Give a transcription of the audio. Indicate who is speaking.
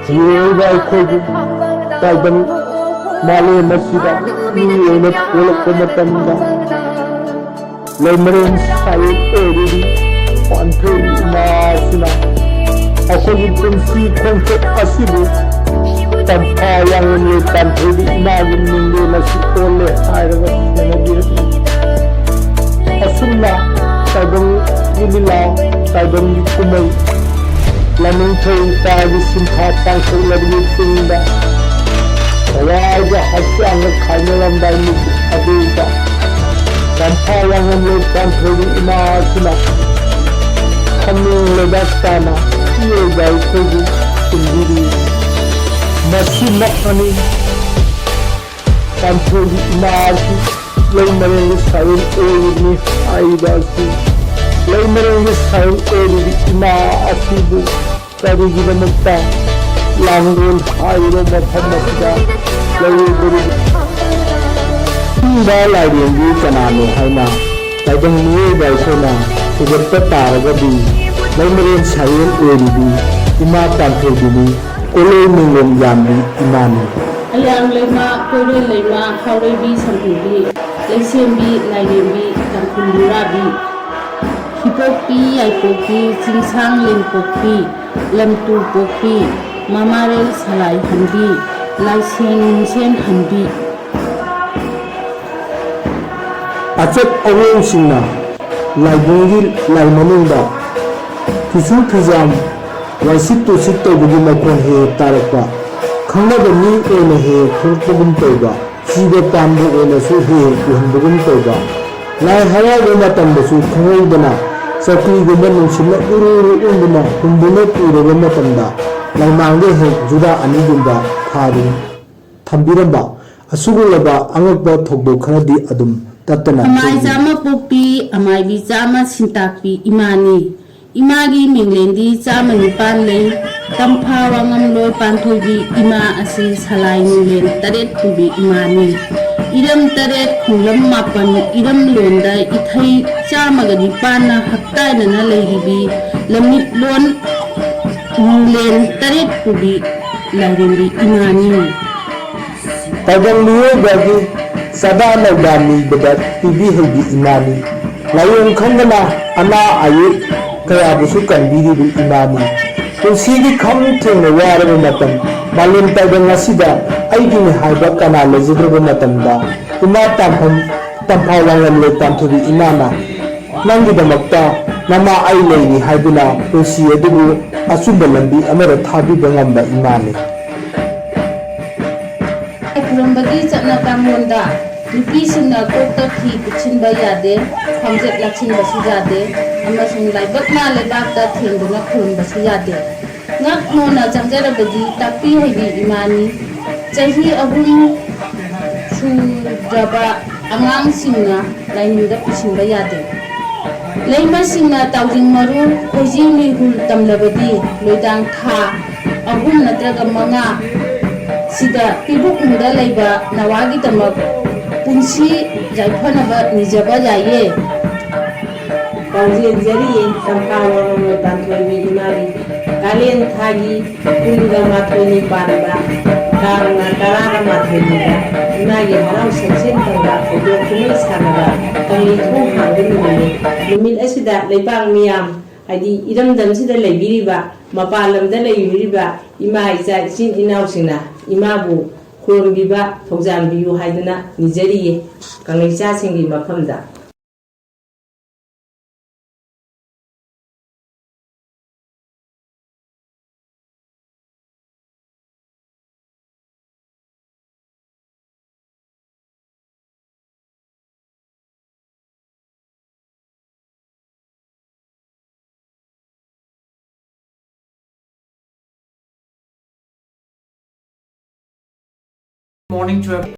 Speaker 1: year I could Taibang Mali Masida, you in a full of Matanda, Leimarel saiyol Panthoibi Masina, a could see concept Asibu, Tampha Wanglamloi Panthoibi Nagan Mingla Sole Haoreima Asumna Taibang Yunila Taibang Kumay Laming Train Tagi Simha Pangsoulabi Tinda Raja Hasyang Kaimalam Daimi Abuda Tampha Wanglamloi Panthoibi Masina Kaming Ledastana Yegai Kogu Tindiri Masina Ani Panthoibi Masi Leimarel saiyol Aibasi Leimarel saiyol Ema Asibu Karigidamata Langol Haoreima Thammasida Lairembi Lairembi Kanano Haina Taibang Miyay Sona Sigurta Taragadi Leimarel saiyol Ema Panthoibi Koloi Minglom Yambi Imani
Speaker 2: Ayang Leima Leima Haoreima Sampubi Lairembi Tampha Hipopi Yaipopi Cingsang Limpopi Lamtu Popi Leimarel Salai Hanbi Laisen Hanbi
Speaker 1: Acep Awang Singna Laibungil Laimanunda Kisu Kizam Waisitu Sito Bugi Makon He Tarakpa Khangnaga Mi Ena He Khurpugum Toba Siba Pambu Ena Su He Uhanbugum Toba Lai Haraoba Matamdasu Khangaidana Sakri Gumba Nungsina Uru Unduna Humbuna Puraba Matanda Laimangde He Juda Anigumba Thadum Thambiramba Asugulaba Angakba Thogdo Kharadi Adum Tatana
Speaker 2: Amai Zama Popi Amai Bizama Sintapi Imani Imagi Minglendi Zama Nipanle Tampha Wanglamloi Panthoibi Ima Asi Salai Minglen Taret Pubi Imani Iram Taret Khunglam Mapan Iram Londa Ithai Chamaga Nipana Haktainana Leiribi Lamit Lon Minglen Taret Pubi Lairembi Imani
Speaker 1: Taibang Miyay Sada Nagdami Badat Tibi Hebi Imani Layong Khandana Ana Ayik Kaya Busu Kanbiri Imani Sigi Kham Thengna Waraba Matam Malim Taibang Asida Aigi Haiba Kana Lejidraba Matamda Ima Tampha Wanglamloi Panthoibi Imana Nangidamakta Nama Ai Leini Haiduna Punsi Adubu Asumba Lambi Amara Thabiba Ngamba Imani
Speaker 2: Kurambagi Chapna Kamonda Nupisingna Kokta Thi Puchinba Yade Khamjet Lachinba Sujade Amasung Laibakna Lebakta Thengduna Khurumba Suyade Ngak Nona Changjarabadi Tapi Hebi Imani Chahi Ahum Sujaba Angang Singna Lainida Puchinba Yade Leima Singna Tawjing Maru Khojing Lihul Tamlabadi Loidang Tha Ahum Natraga Manga Sida Pibuk Muda Leiba Nawagi Tamak Punsi Jaipanaba Nijaba Jaye
Speaker 3: Kaujin Jari Tampha Wanglamloi Panthoibi Imani Kalian Thagi Kunduga Mathoni Paraba Karna Karara Mathoni Imagi Harau Saksin Tanga Odo Kumil Sanaba Kami Thong Hangdumuni Lumil Asida Leibang Miyam Hadi Iram Damsida Leibiriba Mapalamda Leibiriba Ima Isa Isin Inausina Imabu Khurumbiba Thogjanbiyu Haiduna Nijariye Kangisa Singi Mafamda
Speaker 4: Morning to everyone.